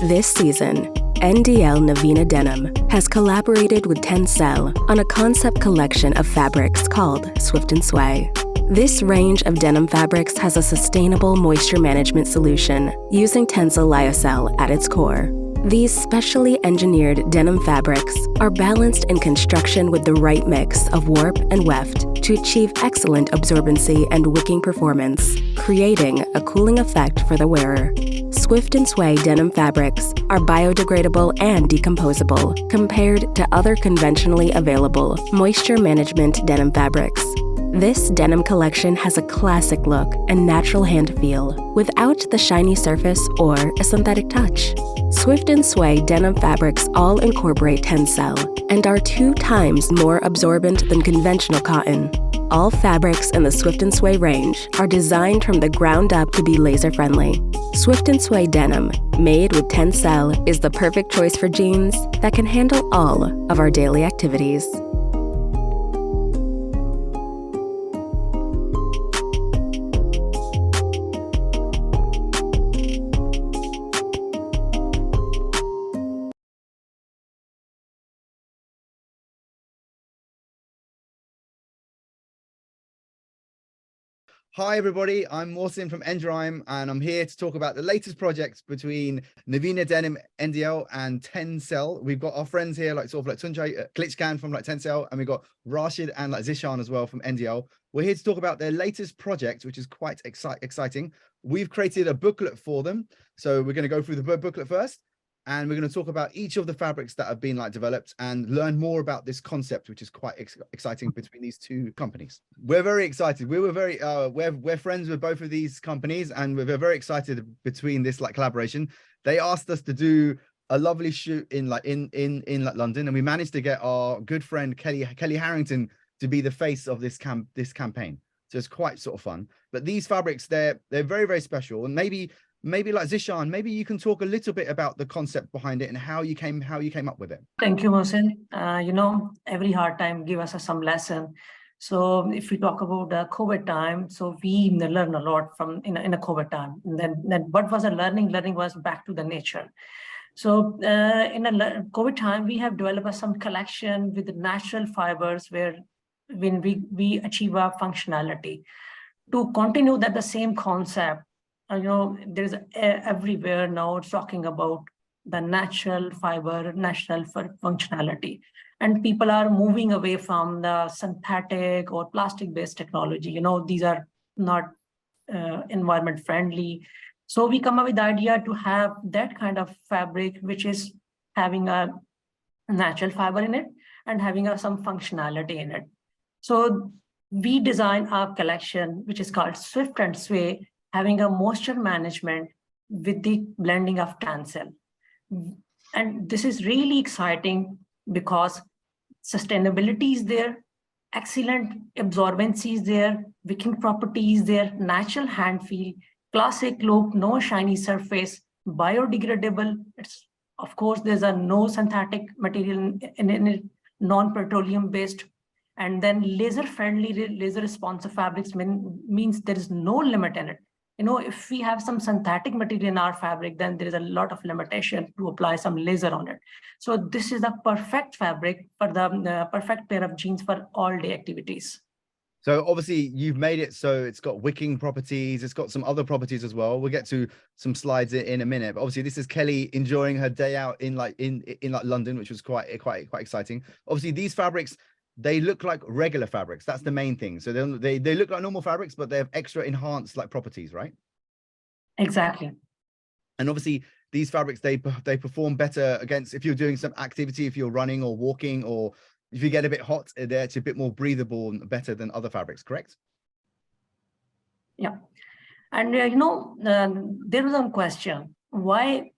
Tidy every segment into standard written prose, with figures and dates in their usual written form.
This season, NDL Naveena Denim has collaborated with TENCEL on a concept collection of fabrics called Swift and Sway. This range of denim fabrics has a sustainable moisture management solution using TENCEL Lyocell at its core. These specially engineered denim fabrics are balanced in construction with the right mix of warp and weft to achieve excellent absorbency and wicking performance, creating a cooling effect for the wearer. Swift and Sway denim fabrics are biodegradable and decomposable compared to other conventionally available moisture management denim fabrics. This denim collection has a classic look and natural hand feel without the shiny surface or a synthetic touch. Swift and Sway denim fabrics all incorporate TENCEL and are 2 times more absorbent than conventional cotton. All fabrics in the Swift and Sway range are designed from the ground up to be laser-friendly. Swift and Sway denim, made with TENCEL, is the perfect choice for jeans that can handle all of our daily activities. Hi everybody, I'm Mohsin from NDL and I'm here to talk about the latest projects between Naveena Denim Ndl and TENCEL. We've got our friends here like Tunjay, Creatng from TENCEL, and we've got Rashid and Zishan as well from NDL. We're here to talk about their latest project, which is quite exciting. We've created a booklet for them, so we're going to go through the booklet first. And we're going to talk about each of the fabrics that have been developed and learn more about this concept, which is quite exciting between these 2 companies. We're very excited. We were very we're friends with both of these companies, and we're very excited between this collaboration. They asked us to do a lovely shoot in London, and we managed to get our good friend Kelly Harrington to be the face of this campaign. So it's quite sort of fun. But these fabrics, they're very special, and maybe Zishan, maybe you can talk a little bit about the concept behind it and how you came up with it. Thank you, Mohsin. Every hard time give us some lesson. So if we talk about the COVID time, so we learn a lot from in a COVID time. And then what was a learning? Learning was back to the nature. So in a COVID time, we have developed some collection with natural fibers where when we achieve our functionality. To continue that the same concept, there's everywhere now it's talking about the natural fiber, natural functionality, and people are moving away from the synthetic or plastic-based technology. These are not environment friendly. So we come up with the idea to have that kind of fabric, which is having a natural fiber in it and having some functionality in it. So we design our collection, which is called Swift and Sway, having a moisture management with the blending of TENCEL. And this is really exciting because sustainability is there, excellent absorbency is there, wicking properties there, natural hand feel, classic look, no shiny surface, biodegradable. Of course, there's no synthetic material in it, non-petroleum based. And then laser friendly, laser responsive fabrics means there is no limit in it. If we have some synthetic material in our fabric, then there is a lot of limitation to apply some laser on it. So this is the perfect fabric for the perfect pair of jeans for all day activities. So obviously you've made it so it's got wicking properties, it's got some other properties as well. We'll get to some slides in a minute, but obviously this is Kelly enjoying her day out in London, which was quite exciting. Obviously these fabrics, they look like regular fabrics. That's the main thing. So they look like normal fabrics, but they have extra enhanced properties, right? Exactly. And obviously these fabrics, they perform better against, if you're doing some activity, if you're running or walking, or if you get a bit hot, they're a bit more breathable and better than other fabrics, correct? Yeah. And there was one question, why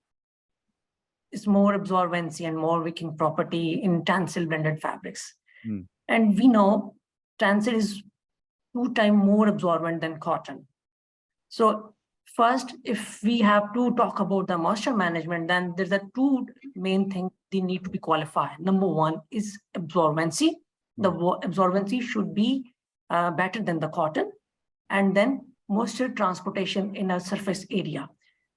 is more absorbency and more wicking property in TENCEL blended fabrics? And we know TENCEL is 2 times more absorbent than cotton. So first, if we have to talk about the moisture management, then there's 2 main things they need to be qualified. Number 1 is absorbency. The absorbency should be better than the cotton, and then moisture transportation in a surface area.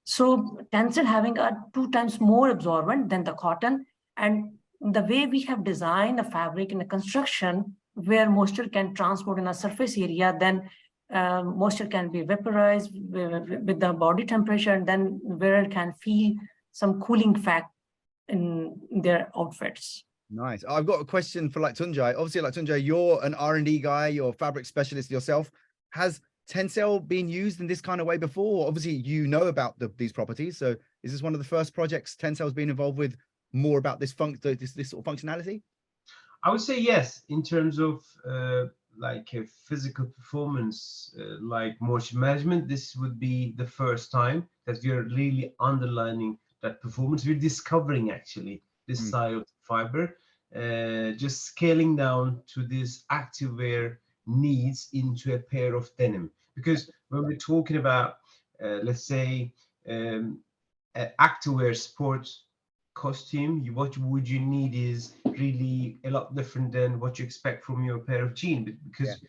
So TENCEL having a 2 times more absorbent than the cotton, and the way we have designed the fabric in the construction where moisture can transport in a surface area, then moisture can be vaporized with the body temperature, and then where it can feel some cooling effect in their outfits. Nice. I've got a question for like Tunjai. Obviously, like Tunjai, you're an R&D guy, you're a fabric specialist yourself. Has TENCEL been used in this kind of way before? Obviously, you know about these properties. So is this one of the first projects TENCEL's been involved with more about this sort of functionality? I would say yes, in terms of like a physical performance, like moisture management. This would be the first time that we are really underlining that performance. We're discovering actually this side of the fiber, just scaling down to this activewear needs into a pair of denim. Because when we're talking about, let's say, activewear sports costume, what would you need is really a lot different than what you expect from your pair of jeans. Because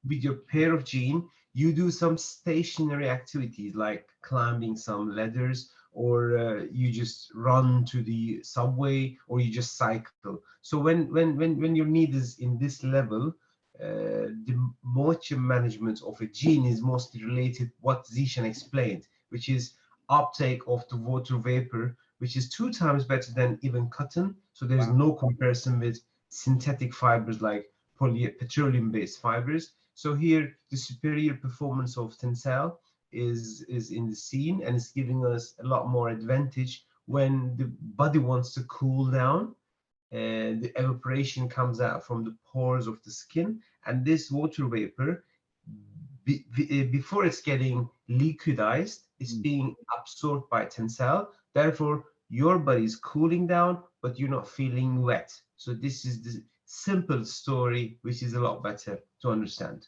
with your pair of jeans, you do some stationary activities like climbing some ladders, or you just run to the subway, or you just cycle. So when your need is in this level, the moisture management of a jean is mostly related what Zishan explained, which is uptake of the water vapor, which is 2 times better than even cotton. So there's no comparison with synthetic fibers like petroleum-based fibers. So here, the superior performance of TENCEL is in the scene, and it's giving us a lot more advantage when the body wants to cool down. The evaporation comes out from the pores of the skin, and this water vapor, before it's getting liquidized, it's being absorbed by TENCEL. Therefore, your body is cooling down, but you're not feeling wet. So this is the simple story, which is a lot better to understand.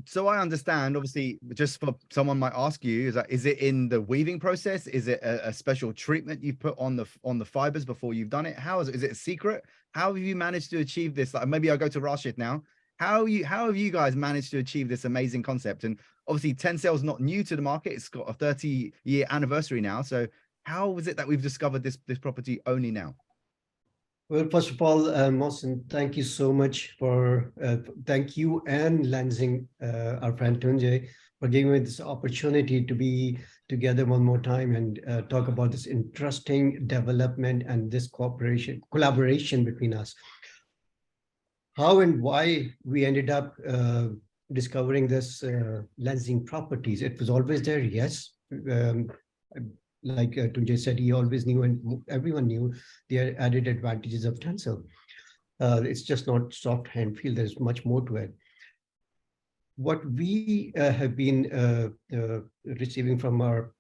So I understand, obviously, just for someone might ask you, is it in the weaving process? Is it a special treatment you put on the fibers before you've done it? How is it a secret? How have you managed to achieve this? Like, maybe I'll go to Rashid now. How have you guys managed to achieve this amazing concept? And obviously TENCEL's not new to the market. It's got a 30-year anniversary now. So how was it that we've discovered this property only now? Well, first of all, Mohsen, thank you so much thank you and Lansing, our friend Tunjai, for giving me this opportunity to be together one more time and talk about this interesting development and this collaboration between us. How and why we ended up discovering this Lansing properties. It was always there, yes. Like Tunjai said, he always knew, and everyone knew the added advantages of TENCEL. It's just not soft hand feel. There's much more to it. What we have been receiving from our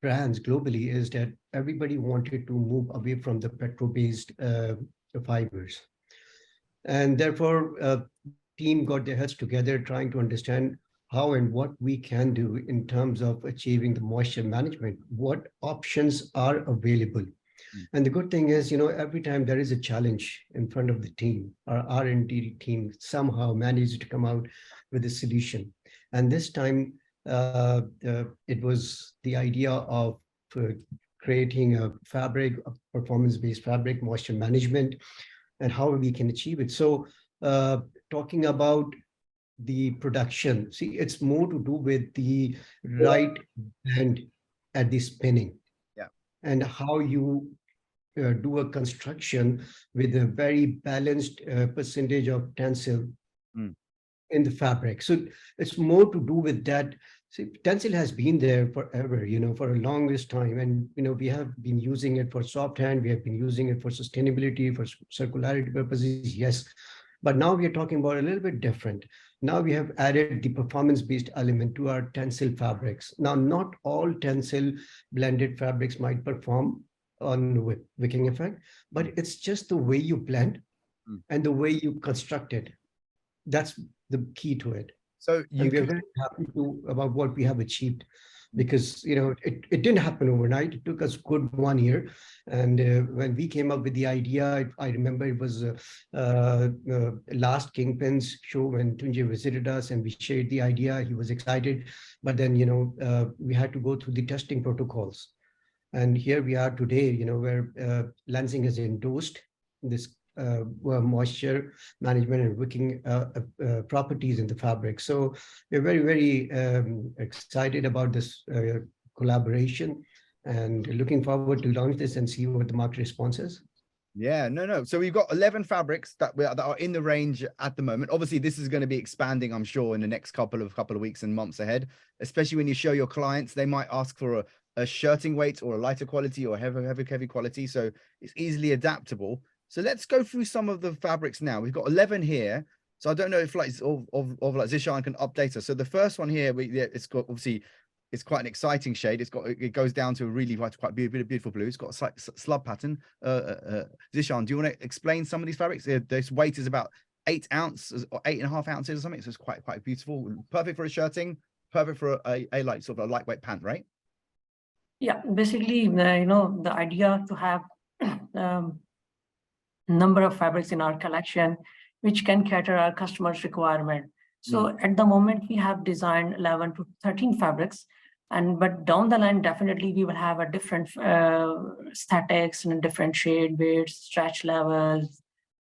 brands globally is that everybody wanted to move away from the petrol-based fibers. And therefore, team got their heads together trying to understand how and what we can do in terms of achieving the moisture management, what options are available. And the good thing is, every time there is a challenge in front of the team, our R&D team somehow managed to come out with a solution. And this time, it was the idea of creating a fabric, a performance-based fabric, moisture management, and how we can achieve it. So talking about the production, see, it's more to do with the right blend at the spinning, and how you do a construction with a very balanced percentage of TENCEL in the fabric. So it's more to do with that. See, TENCEL has been there forever, for a longest time, and we have been using it for soft hand. We have been using it for sustainability, for circularity purposes, yes. But now we are talking about a little bit different. Now we have added the performance-based element to our TENCEL fabrics. Now, not all TENCEL blended fabrics might perform on wicking effect, but it's just the way you blend and the way you construct it. That's the key to it. So we're very happy about what we have achieved because it didn't happen overnight. It took us good 1 year. And when we came up with the idea, I remember it was last Kingpin's show when Tunjay visited us and we shared the idea. He was excited, but then we had to go through the testing protocols. And here we are today, where Lansing has endorsed this moisture management and wicking properties in the fabric. So we're very, very excited about this collaboration and looking forward to launch this and see what the market response is. Yeah, no. So we've got 11 fabrics that are in the range at the moment. Obviously, this is going to be expanding, I'm sure, in the next couple of weeks and months ahead, especially when you show your clients, they might ask for a shirting weight or a lighter quality or heavy quality. So it's easily adaptable. So let's go through some of the fabrics now. We've got 11 here. So I don't know if like Zishan can update us. So the first one here, it's got obviously it's quite an exciting shade. It goes down to a really quite beautiful blue. It's got a slight slub pattern. Zishan, do you want to explain some of these fabrics? This weight is about 8 ounces or 8.5 ounces or something. So it's quite beautiful. Perfect for a shirting. Perfect for a light sort of a lightweight pant, right? Yeah, basically, the idea to have number of fabrics in our collection, which can cater our customers' requirement. So at the moment, we have designed 11 to 13 fabrics, but down the line, definitely we will have a different aesthetics and different shade weights, stretch levels,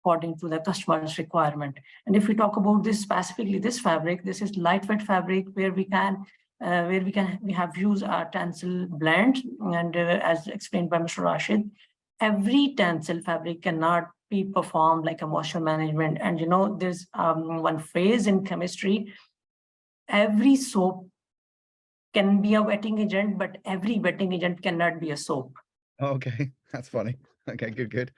according to the customer's requirement. And if we talk about this specifically, this fabric, this is lightweight fabric where we have used our TENCEL blend, and as explained by Mr. Rashid, every TENCEL fabric cannot be performed like a moisture management. And there's one phrase in chemistry: every soap can be a wetting agent, but every wetting agent cannot be a soap. Okay, that's funny. Okay, good.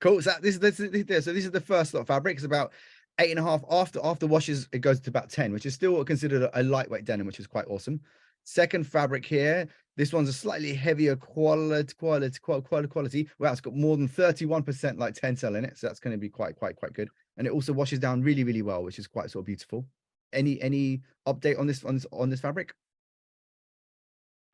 Cool. So this is the first lot of fabric. It's about 8.5. After washes, it goes to about 10, which is still considered a lightweight denim, which is quite awesome. Second fabric here. This one's a slightly heavier quality. Wow, it's got more than 31% like TENCEL in it, so that's going to be quite good. And it also washes down really, really well, which is quite sort of beautiful. Any update on this fabric?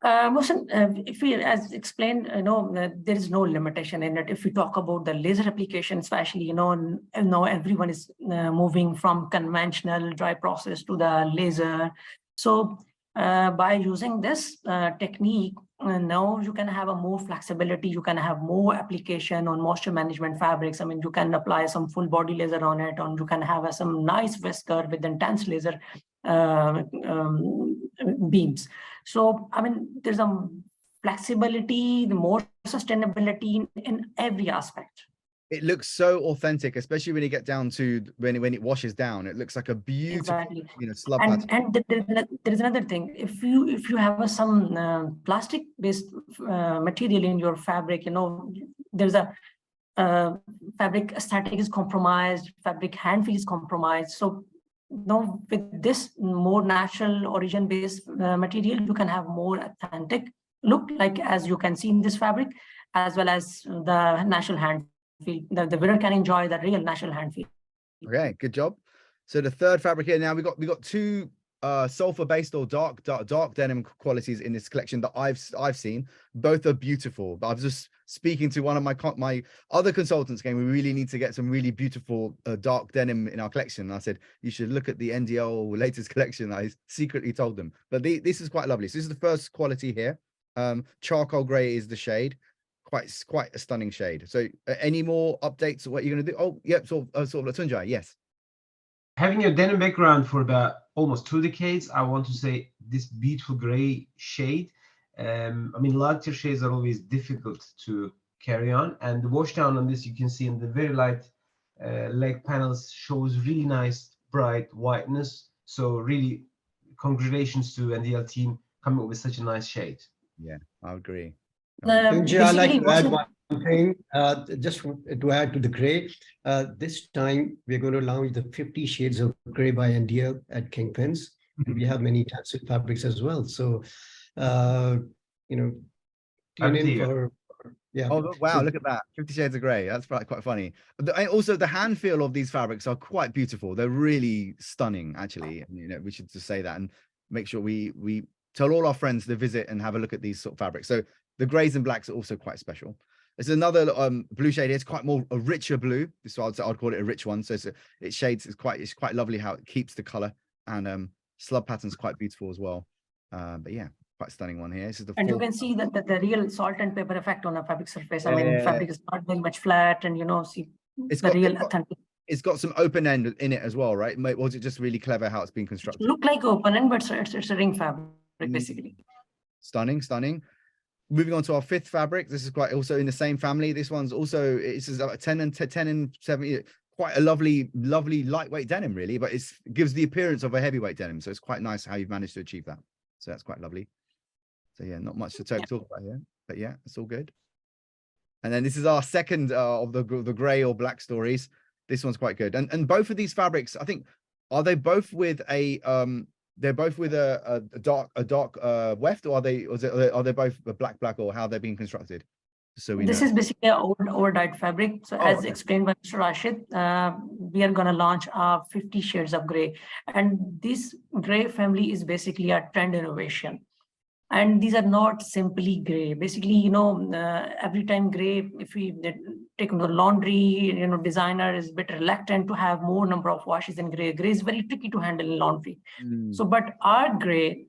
Mohsen, if we, as explained, there is no limitation in it. If we talk about the laser application, especially, now everyone is moving from conventional dry process to the laser. So by using this technique, now you can have a more flexibility. You can have more application on moisture management fabrics. I mean, you can apply some full body laser on it, and you can have some nice whisker with intense laser beams. So, I mean, there's a flexibility, the more sustainability in every aspect. It looks so authentic, especially when you get down to when it washes down. It looks like a beautiful, slub pattern. And there is another thing. If you have some plastic-based material in your fabric, there's a fabric aesthetic is compromised, fabric hand feel is compromised. So with this more natural origin-based material, you can have more authentic look, like as you can see in this fabric, as well as the natural hand feel. The wearer can enjoy the real natural hand feel. Okay, good job. So the third fabric here. Now we got two sulfur-based or dark denim qualities in this collection that I've seen. Both are beautiful. But I was just speaking to one of my other consultants saying we really need to get some really beautiful dark denim in our collection. And I said you should look at the NDL latest collection. I secretly told them, but this is quite lovely. So this is the first quality here. Charcoal gray is the shade. Quite a stunning shade. So any more updates of what you're going to do? Oh, yep. Sort of Tunjay, yes. Having a denim background for about almost 2 decades, I want to say this beautiful gray shade. I mean, lighter shades are always difficult to carry on, and the wash down on this, you can see in the very light leg panels, shows really nice bright whiteness. So really congratulations to NDL team coming up with such a nice shade. Yeah, I agree. Tunjay, I'd like to add one thing, just to add to the gray. This time we're going to launch the 50 Shades of Gray by NDL at Kingpins. We have many TENCEL fabrics as well. So, tune in for, yeah. Oh, wow, look at that. 50 Shades of Gray. That's quite funny. Also, the hand feel of these fabrics are quite beautiful. They're really stunning, actually. We should just say that and make sure we tell all our friends to visit and have a look at these sort of fabrics. So the grays and blacks are also quite special. There's another blue shade here. It's quite more a richer blue. So I'd call it a rich one. So it shades. It's quite lovely how it keeps the color, and slub pattern's quite beautiful as well. But yeah, quite stunning one here. This is the And you can see that the real salt and pepper effect on a fabric surface. I mean, Yeah. fabric is not very much flat, and see It's the got- real it's got- authentic. It's got some open end in it as well, right? Was it just really clever how it's been constructed? Look like open end, but it's a ring fabric basically. Stunning, stunning. Moving on to our fifth fabric. This is quite also in the same family. This one's also, it's 10 and 70, quite a lovely lightweight denim really, but it gives the appearance of a heavyweight denim. So it's quite nice how you've managed to achieve that. So that's quite lovely. So yeah, not much to talk about here, but yeah, it's all good. And then this is our second of the gray or black stories. This one's quite good. And both of these fabrics, I think, are they both with a they're both with a dark weft, or are they both a black, or how they're being constructed? So This is basically an over-dyed fabric. So as okay. explained by Mr. Rashid, we are going to launch our 50 shades of gray. And this gray family is basically a trend innovation. And these are not simply gray. Basically, every time gray, if we take the laundry, designer is a bit reluctant to have more number of washes in gray. Gray is very tricky to handle in laundry. So, but our gray,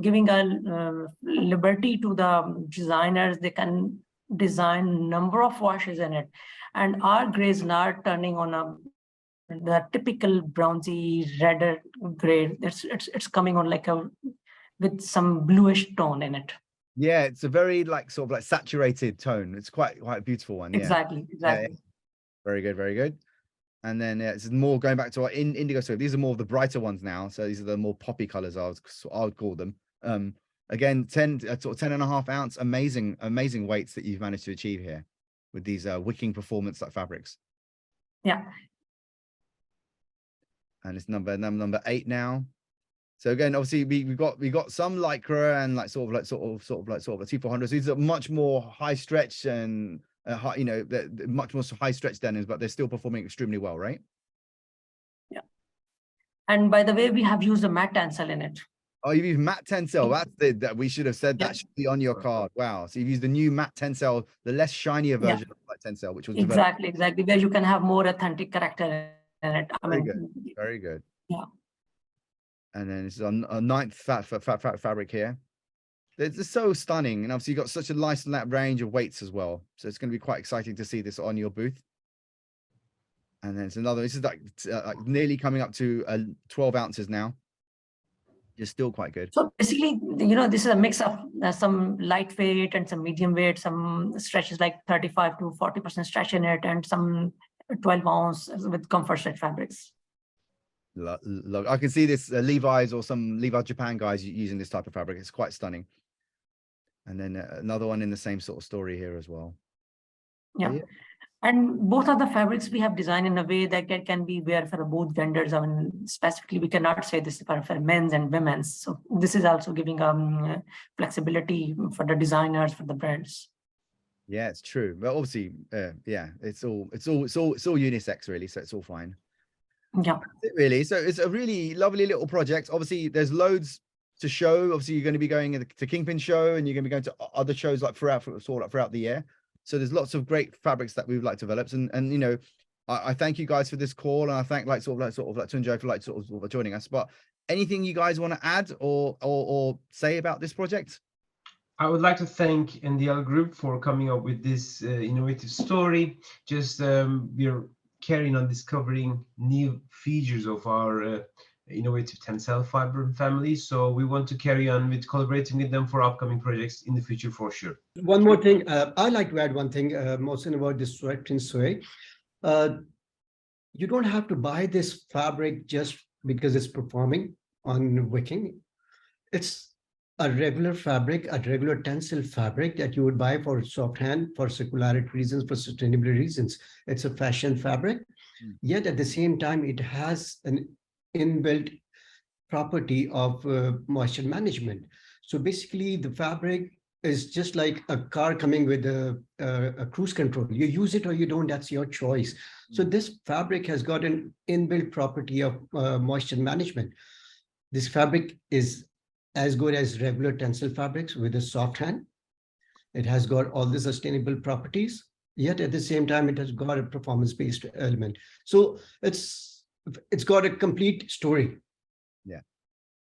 giving a liberty to the designers, they can design number of washes in it. And our gray is not turning on the typical brownsy, redder gray. It's coming on like with some bluish tone in it. Yeah, it's a very sort of saturated tone. It's quite a beautiful one. Yeah. Exactly. Yeah. Very good, very good. And then it's more going back to our indigo. So these are more of the brighter ones now. So these are the more poppy colors I would call them. Again, 10.5 ounce, amazing weights that you've managed to achieve here with these wicking performance fabrics. Yeah. And it's number 8 now. So again, obviously we got some lycra and sort of a T400s. These are much more high stretch and much more high stretch denims, but they're still performing extremely well, right? Yeah. And by the way, we have used a matte tencel in it. Oh, you've used matte tencel. That's that we should have said. That should be on your card. Wow. So you've used the new matte tencel, the less shinier version of tencel, which was exactly where you can have more authentic character in it. Very good. Yeah. And then this is a 9th fabric here. It's just so stunning, and obviously you've got such a nice range of weights as well. So it's going to be quite exciting to see this on your booth. And then it's another. This is like nearly coming up to 12 ounces now. It's still quite good. So basically, this is a mix of some lightweight and some medium weight. Some stretches like 35 to 40% stretch in it, and some 12 ounce with comfort stretch fabrics. I can see this Levi's or some Levi's Japan guys using this type of fabric. It's quite stunning. And then another one in the same sort of story here as well. Yeah. And both of the fabrics we have designed in a way that can be wear for both genders. I mean, specifically, we cannot say this is for men's and women's. So this is also giving flexibility for the designers, for the brands. Yeah, it's true. But obviously, it's all unisex really, so it's all fine. Yeah, really. So it's a really lovely little project. Obviously, there's loads to show. Obviously, you're going to be going to Kingpin show, and you're going to be going to other shows throughout the year. So there's lots of great fabrics that we would like to develop. And I thank you guys for this call, and I thank Tunjai for joining us. But anything you guys want to add or say about this project? I would like to thank NDL Group for coming up with this innovative story. Just we're carrying on discovering new features of our innovative TENCEL fiber family. So we want to carry on with collaborating with them for upcoming projects in the future for sure. One more thing, I'd like to add one thing, Mohsin, about this sweat in soy. You don't have to buy this fabric just because it's performing on wicking. It's a regular fabric, a regular TENCEL fabric that you would buy for soft hand, for circularity reasons, for sustainability reasons. It's a fashion fabric, yet at the same time, it has an inbuilt property of moisture management. So basically, the fabric is just like a car coming with a cruise control. You use it or you don't, that's your choice. So this fabric has got an inbuilt property of moisture management. This fabric is as good as regular TENCEL fabrics with a soft hand. It has got all the sustainable properties, yet at the same time, it has got a performance-based element. So it's got a complete story. Yeah,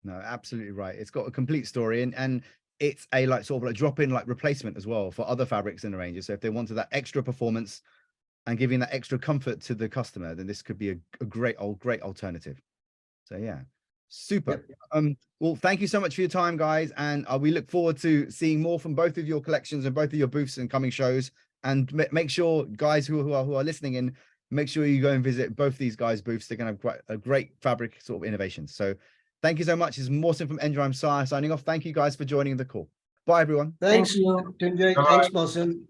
no, absolutely right. It's got a complete story, and it's a like sort of like drop-in like replacement as well for other fabrics in the ranges. So if they wanted that extra performance and giving that extra comfort to the customer, then this could be a great alternative. So yeah, super. Yep. Well, thank you so much for your time, guys, and we look forward to seeing more from both of your collections and both of your booths and coming shows. And make sure, guys who are listening in, make sure you go and visit both these guys' booths. They're going to have a great fabric sort of innovations. So thank you so much. This is Mawson from NDL signing off. Thank you guys for joining the call. Bye, everyone. Thanks, Thank you. Tunjay. Bye-bye. Thanks, Mawson.